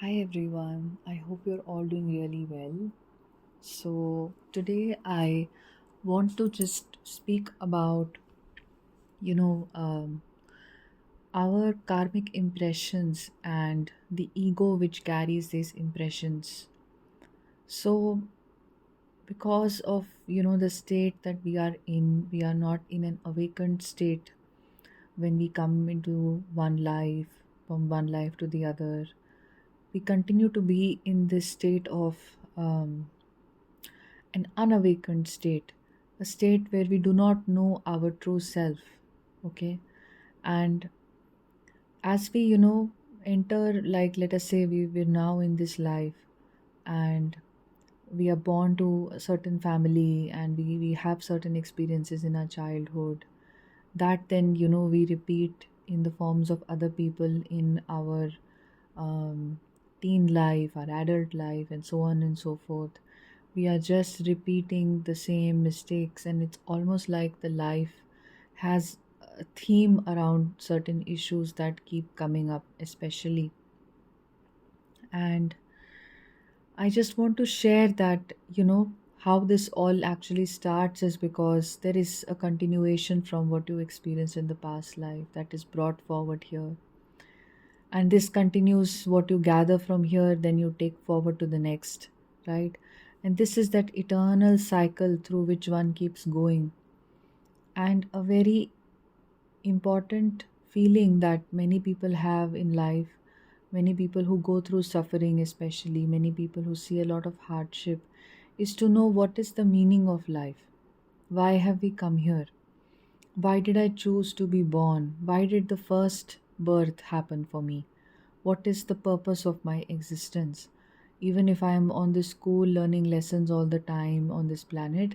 Hi everyone, I hope you're all doing really well. So, today I want to just speak about, you know, um, our karmic impressions and the ego which carries these impressions. So, because of, the state that we are in, we are not in an awakened state when we come into one life, from one life to the other. We continue to be in this state of an unawakened state, a state where we do not know our true self. Okay. And as we, enter, like, let us say we're now in this life and we are born to a certain family and we have certain experiences in our childhood that then, we repeat in the forms of other people in our um, teen life, our adult life, and so on and so forth. We are just repeating the same mistakes, and it's almost like the life has a theme around certain issues that keep coming up, especially. And I just want to share that, how this all actually starts is because there is a continuation from what you experienced in the past life that is brought forward here. And this continues what you gather from here, then you take forward to the next, right? And this is that eternal cycle through which one keeps going. And a very important feeling that many people have in life, many people who go through suffering, especially many people who see a lot of hardship, is to know what is the meaning of life. Why have we come here? Why did I choose to be born? Why did the first birth happen for me? What is the purpose of my existence? Even if I am on this school learning lessons all the time on this planet,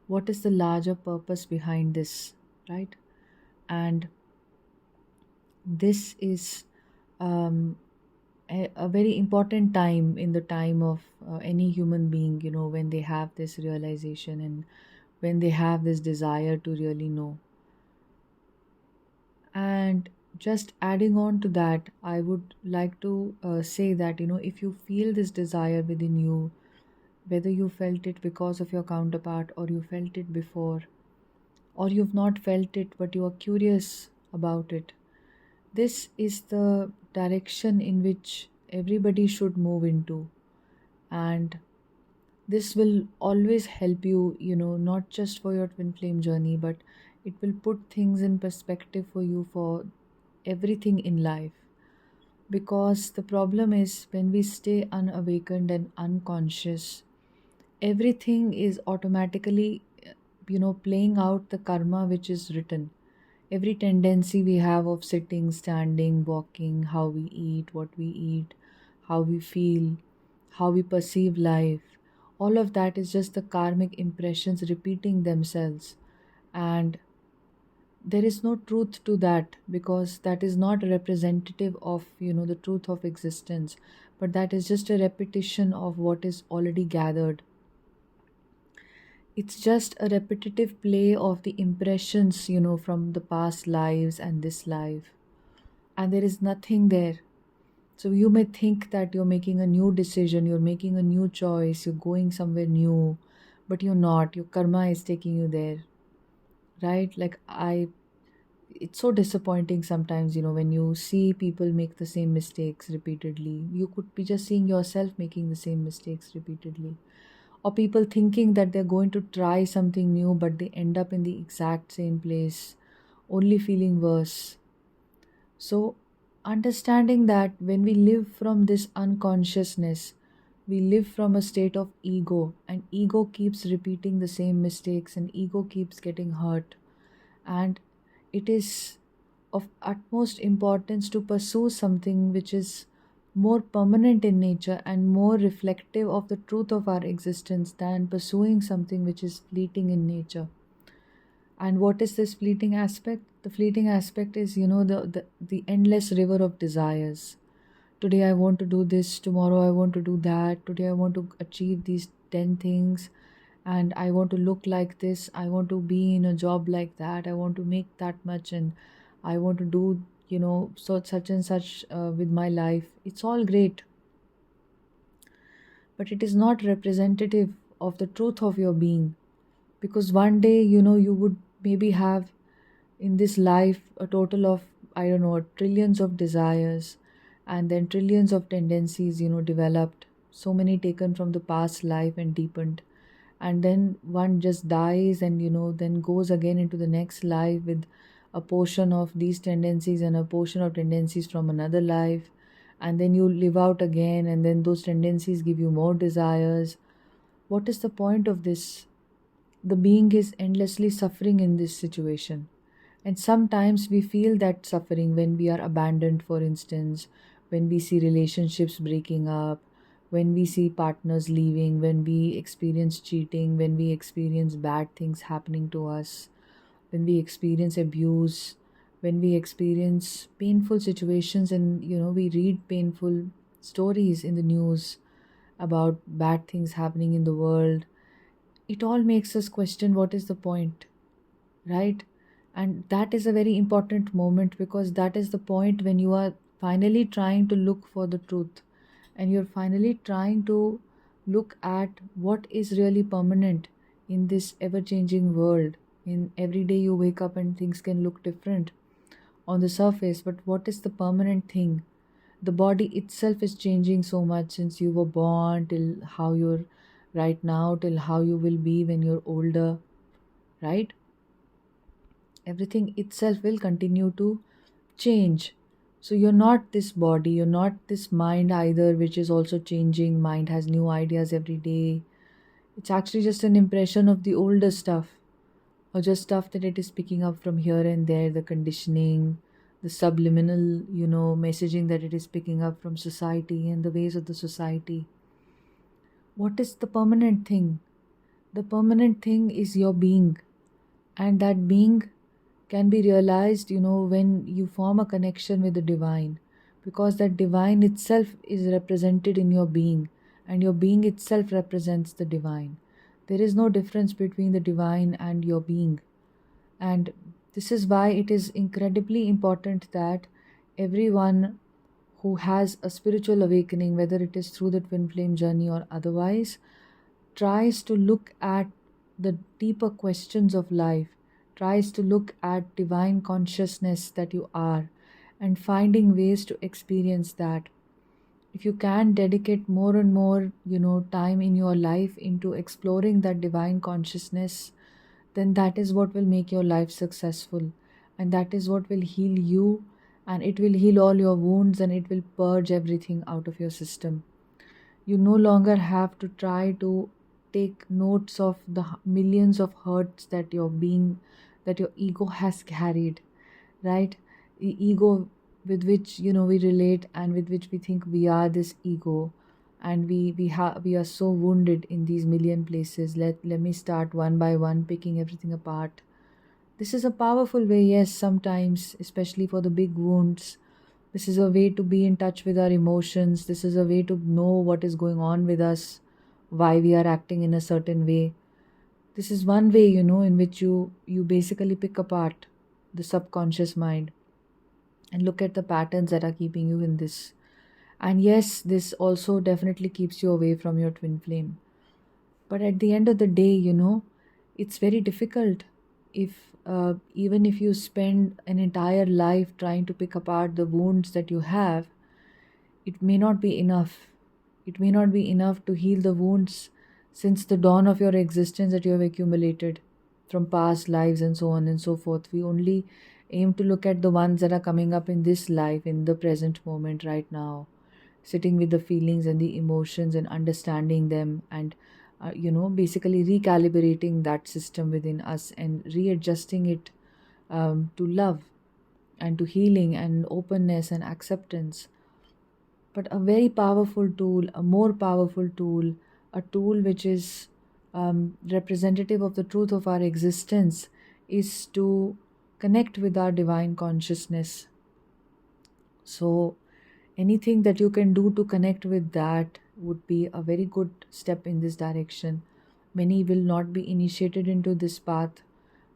what is the larger purpose behind this, right? And this is um, a very important time in the time of any human being, when they have this realization and when they have this desire to really know. And just adding on to that, I would like to say that, if you feel this desire within you, whether you felt it because of your counterpart or you felt it before, or you've not felt it but you are curious about it, this is the direction in which everybody should move into. And this will always help you, not just for your twin flame journey, but it will put things in perspective for you for everything in life. Because the problem is when we stay unawakened and unconscious, everything is automatically, playing out the karma which is written. Every tendency we have of sitting, standing, walking, how we eat, what we eat, how we feel, how we perceive life, all of that is just the karmic impressions repeating themselves. And there is no truth to that because that is not representative of, the truth of existence, but that is just a repetition of what is already gathered. It's just a repetitive play of the impressions, from the past lives and this life. And there is nothing there. So you may think that you're making a new decision, you're making a new choice, you're going somewhere new, but you're not. Your karma is taking you there, right? It's so disappointing sometimes, when you see people make the same mistakes repeatedly. You could be just seeing yourself making the same mistakes repeatedly. Or people thinking that they're going to try something new, but they end up in the exact same place, only feeling worse. So, understanding that when we live from this unconsciousness, we live from a state of ego, and ego keeps repeating the same mistakes, and ego keeps getting hurt. And it is of utmost importance to pursue something which is more permanent in nature and more reflective of the truth of our existence than pursuing something which is fleeting in nature. And what is this fleeting aspect? The fleeting aspect is, the endless river of desires. Today I want to do this, tomorrow I want to do that, today I want to achieve these 10 things, and I want to look like this, I want to be in a job like that, I want to make that much, and I want to do, so such and such with my life. It's all great. but it is not representative of the truth of your being. Because one day, you would maybe have in this life a total of, I don't know, trillions of desires, and then trillions of tendencies, developed, so many taken from the past life and deepened. And then one just dies and, then goes again into the next life with a portion of these tendencies and a portion of tendencies from another life. And then you live out again, and then those tendencies give you more desires. What is the point of this? The being is endlessly suffering in this situation. And sometimes we feel that suffering when we are abandoned, for instance, when we see relationships breaking up, when we see partners leaving, when we experience cheating, when we experience bad things happening to us, when we experience abuse, when we experience painful situations, and we read painful stories in the news about bad things happening in the world. It all makes us question what is the point, right? And that is a very important moment, because that is the point when you are finally trying to look for the truth, and you're finally trying to look at what is really permanent in this ever changing world. In every day you wake up and things can look different on the surface, but what is the permanent thing? The body itself is changing so much since you were born till how you're right now, till how you will be when you're older, right? Everything itself will continue to change. So you're not this body, you're not this mind either, which is also changing. Mind has new ideas every day. It's actually just an impression of the older stuff, or just stuff that it is picking up from here and there, the conditioning, the subliminal, messaging that it is picking up from society and the ways of the society. What is the permanent thing? The permanent thing is your being, and that being can be realized, when you form a connection with the divine, because that divine itself is represented in your being, and your being itself represents the divine. There is no difference between the divine and your being. And this is why it is incredibly important that everyone who has a spiritual awakening, whether it is through the twin flame journey or otherwise, tries to look at the deeper questions of life, tries to look at divine consciousness that you are, and finding ways to experience that. If you can dedicate more and more, time in your life into exploring that divine consciousness, then that is what will make your life successful. And that is what will heal you, and it will heal all your wounds, and it will purge everything out of your system. You no longer have to try to take notes of the millions of hurts that that your ego has carried, right? The ego with which we relate, and with which we think we are this ego, and we are so wounded in these million places. Let me start one by one, picking everything apart. This is a powerful way, yes, sometimes, especially for the big wounds. This is a way to be in touch with our emotions. This is a way to know what is going on with us, why we are acting in a certain way. This is one way, in which you basically pick apart the subconscious mind and look at the patterns that are keeping you in this. And yes, this also definitely keeps you away from your twin flame. But at the end of the day, it's very difficult if even if you spend an entire life trying to pick apart the wounds that you have, it may not be enough. It may not be enough to heal the wounds since the dawn of your existence that you have accumulated from past lives and so on and so forth. We only aim to look at the ones that are coming up in this life, in the present moment, right now, sitting with the feelings and the emotions and understanding them, and basically recalibrating that system within us and readjusting it to love and to healing and openness and acceptance. But a very powerful tool, a more powerful tool, a tool which is representative of the truth of our existence, is to connect with our divine consciousness. So anything that you can do to connect with that would be a very good step in this direction. Many will not be initiated into this path.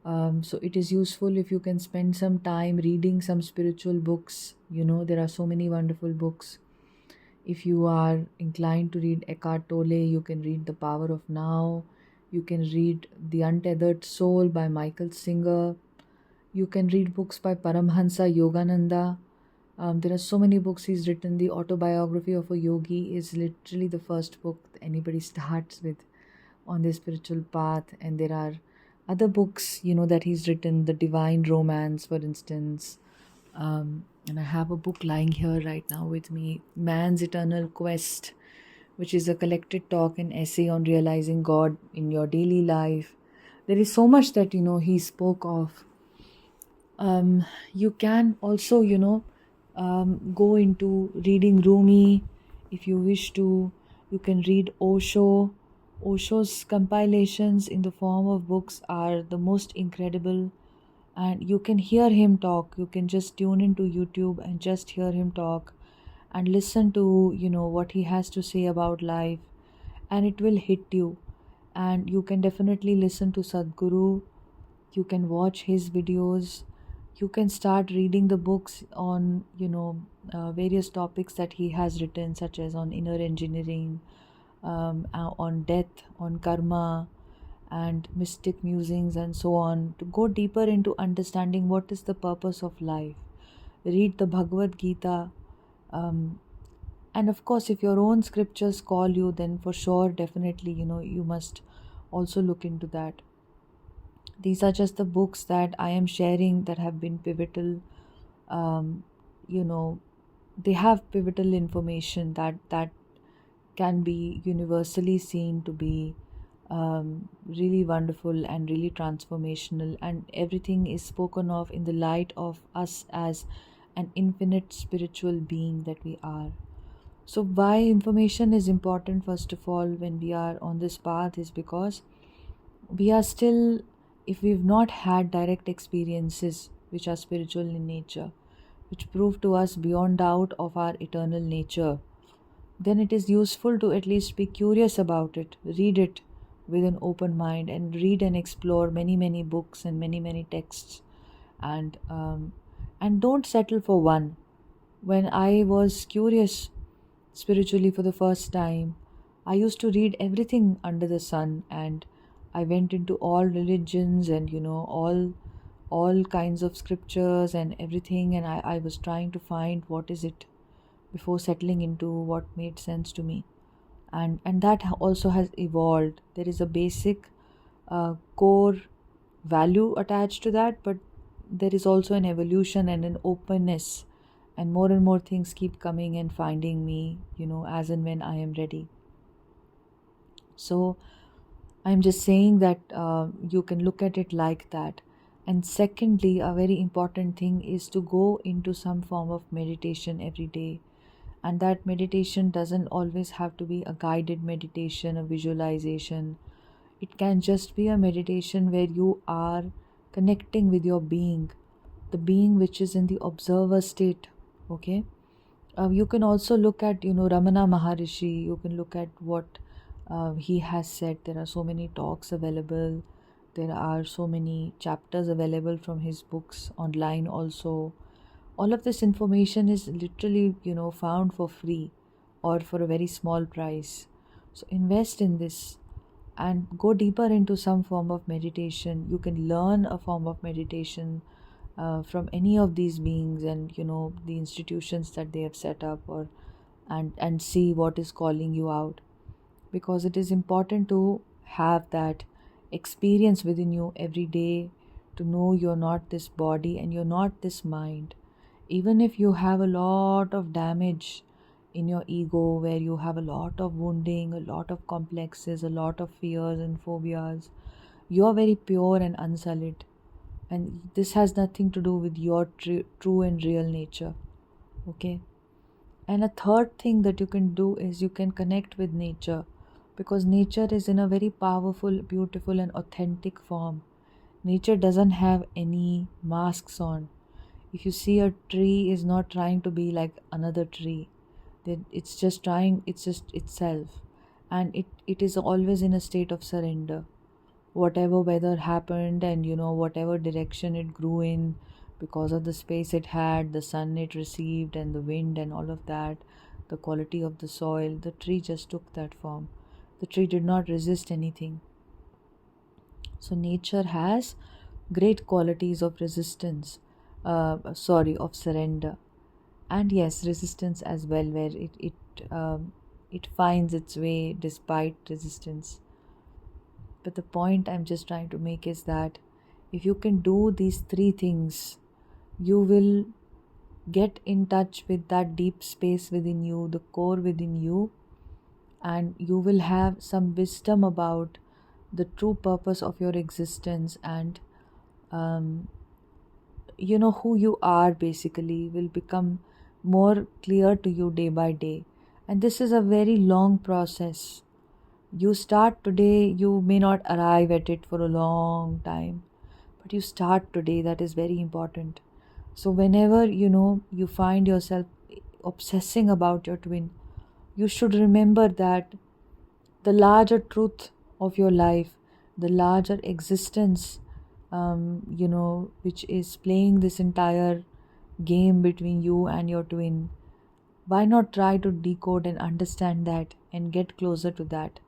So it is useful if you can spend some time reading some spiritual books. There are so many wonderful books. If you are inclined to read Eckhart Tolle, you can read The Power of Now. You can read The Untethered Soul by Michael Singer. You can read books by Paramhansa Yogananda. There are so many books he's written. The Autobiography of a Yogi is literally the first book anybody starts with on their spiritual path. And there are other books, that he's written, The Divine Romance, for instance. And I have a book lying here right now with me, Man's Eternal Quest, which is a collected talk and essay on realizing God in your daily life. There is so much that, he spoke of. You can also, go into reading Rumi if you wish to. You can read Osho. Osho's compilations in the form of books are the most incredible, and you can hear him talk. You can just tune into YouTube and just hear him talk and listen to, what he has to say about life, and it will hit you. And you can definitely listen to Sadhguru. You can watch his videos. You can start reading the books on, various topics that he has written, such as on inner engineering, on death, on karma, and mystic musings, and so on, to go deeper into understanding what is the purpose of life. Read the Bhagavad Gita. And of course, if your own scriptures call you, then for sure, definitely, you must also look into that. These are just the books that I am sharing that have been pivotal. Um, you know, they have pivotal information that can be universally seen to be really wonderful and really transformational, and everything is spoken of in the light of us as an infinite spiritual being that we are. So why information is important, first of all, when we are on this path, is because we are still, if we've not had direct experiences which are spiritual in nature, which prove to us beyond doubt of our eternal nature, then it is useful to at least be curious about it, read it with an open mind, and read and explore many, many books and many, many texts. And don't settle for one. When I was curious spiritually for the first time, I used to read everything under the sun, and I went into all religions and, all kinds of scriptures and everything, and I was trying to find what is it before settling into what made sense to me. And that also has evolved. There is a basic core value attached to that, but there is also an evolution and an openness, and more things keep coming and finding me, as and when I am ready. So I'm just saying that you can look at it like that. And secondly, a very important thing is to go into some form of meditation every day. And that meditation doesn't always have to be a guided meditation, a visualization. It can just be a meditation where you are connecting with your being, the being which is in the observer state. Okay. You can also look at, Ramana Maharishi. You can look at what he has said. There are so many talks available. There are so many chapters available from his books online also. All of this information is literally, found for free or for a very small price. So invest in this and go deeper into some form of meditation. You can learn a form of meditation from any of these beings, and the institutions that they have set up, or and see what is calling you out, because it is important to have that experience within you every day, to know you're not this body and you're not this mind. Even if you have a lot of damage in your ego, where you have a lot of wounding, a lot of complexes, a lot of fears and phobias, you are very pure and unsullied, and this has nothing to do with your true and real nature. Okay. And a third thing that you can do is you can connect with nature, because nature is in a very powerful, beautiful, and authentic form. Nature doesn't have any masks on. If you see, a tree is not trying to be like another tree. It's just itself. And it is always in a state of surrender. Whatever weather happened, and whatever direction it grew in, because of the space it had, the sun it received, and the wind and all of that, the quality of the soil. The tree just took that form. The tree did not resist anything. So nature has great qualities of resistance, of surrender, and yes, resistance as well, where it finds its way despite resistance. But the point I'm just trying to make is that if you can do these three things, you will get in touch with that deep space within you, the core within you, and you will have some wisdom about the true purpose of your existence, and um, who you are basically will become more clear to you day by day. And this is a very long process. You start today, you may not arrive at it for a long time, but you start today. That is very important. So whenever you find yourself obsessing about your twin, you should remember that the larger truth of your life, the larger existence, which is playing this entire game between you and your twin, why not try to decode and understand that and get closer to that?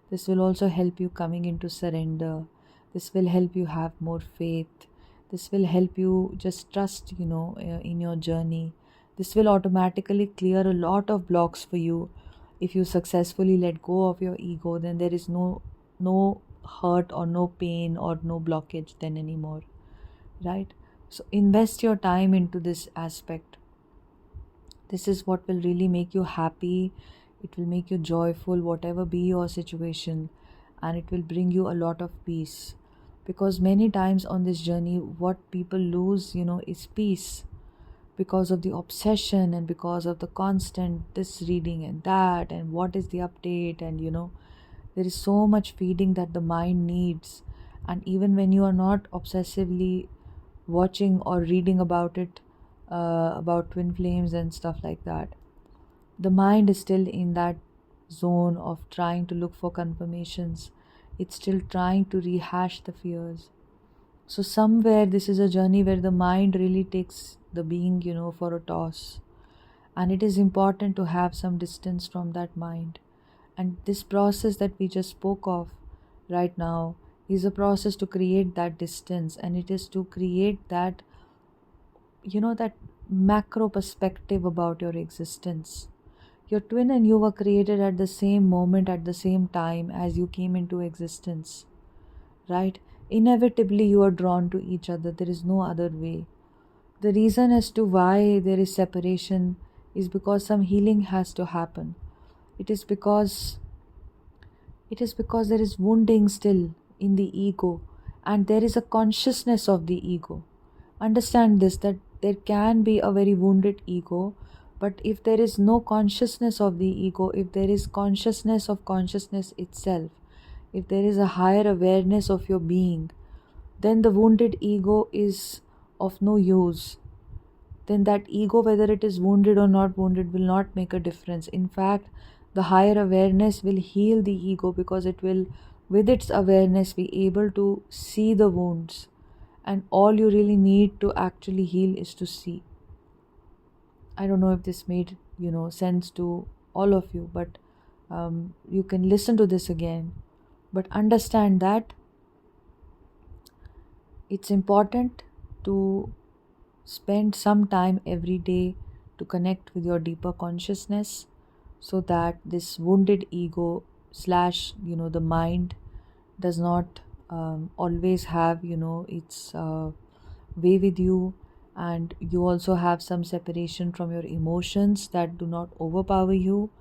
This will also help you coming into surrender. This will help you have more faith. This will help you just trust, in your journey. This will automatically clear a lot of blocks for you. If you successfully let go of your ego, then there is no hurt or no pain or no blockage then anymore, right? So invest your time into this aspect. This is what will really make you happy. It will make you joyful, whatever be your situation, and it will bring you a lot of peace. Because many times on this journey, what people lose, is peace, because of the obsession and because of the constant this reading and that, and what is the update, and there is so much feeding that the mind needs. And even when you are not obsessively watching or reading about it, about twin flames and stuff like that, the mind is still in that zone of trying to look for confirmations. It's still trying to rehash the fears. So somewhere this is a journey where the mind really takes the being, for a toss. And it is important to have some distance from that mind. And this process that we just spoke of right now is a process to create that distance, and it is to create that, that macro perspective about your existence. Your twin and you were created at the same moment, at the same time as you came into existence, right? Inevitably, you are drawn to each other. There is no other way. The reason as to why there is separation is because some healing has to happen. It is because there is wounding still in the ego, and there is a consciousness of the ego. Understand this, that there can be a very wounded ego, but if there is no consciousness of the ego, if there is consciousness of consciousness itself, if there is a higher awareness of your being, then the wounded ego is of no use. Then that ego, whether it is wounded or not wounded, will not make a difference. In fact, the higher awareness will heal the ego, because it will, with its awareness, be able to see the wounds. And all you really need to actually heal is to see. I don't know if this made sense to all of you, but you can listen to this again. But understand that it's important to spend some time every day to connect with your deeper consciousness, so that this wounded ego slash the mind does not always have its way with you. And you also have some separation from your emotions that do not overpower you,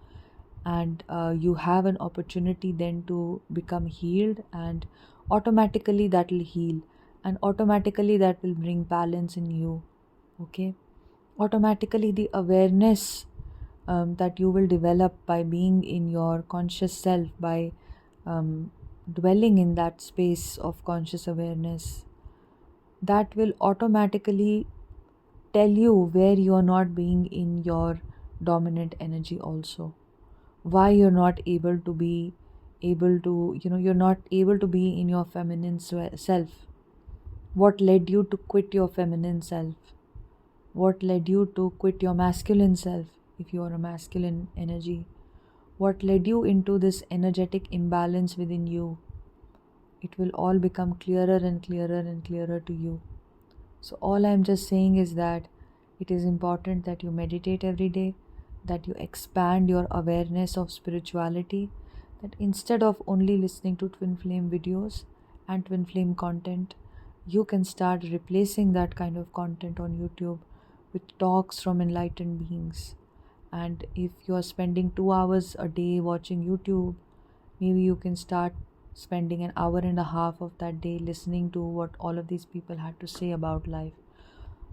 and you have an opportunity then to become healed, and automatically that will heal, and automatically that will bring balance in you. Okay, automatically the awareness that you will develop by being in your conscious self, by dwelling in that space of conscious awareness, that will automatically tell you where you are not being in your dominant energy, also why you're not able to be you're not able to be in your feminine self. What led you to quit your feminine self? What led you to quit your masculine self? if you are a masculine energy, what led you into this energetic imbalance within you. It will all become clearer and clearer and clearer to you. So, all I'm just saying is that it is important that you meditate every day, that you expand your awareness of spirituality, that instead of only listening to twin flame videos and twin flame content, you can start replacing that kind of content on YouTube with talks from enlightened beings. And if you are spending 2 hours a day watching YouTube, maybe you can start spending an hour and a half of that day listening to what all of these people had to say about life.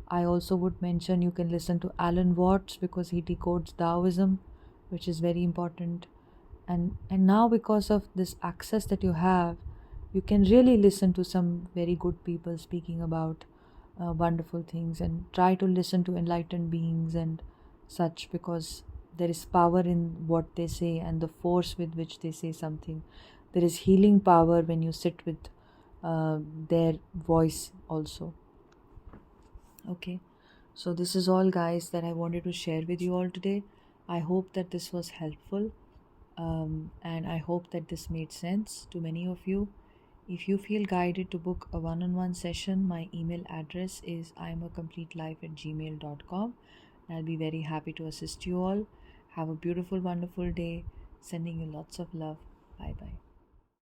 I also would mention you can listen to Alan Watts because he decodes Taoism, which is very important. And now, because of this access that you have, you can really listen to some very good people speaking about wonderful things, and try to listen to enlightened beings and such, because there is power in what they say and the force with which they say something. There is healing power when you sit with their voice also. Okay, so this is all, guys, that I wanted to share with you all today. I hope that this was helpful, and I hope that this made sense to many of you. If you feel guided to book a one-on-one session, my email address is iamacomplete@gmail.com. I'll be very happy to assist you all. Have a beautiful, wonderful day. Sending you lots of love. Bye bye.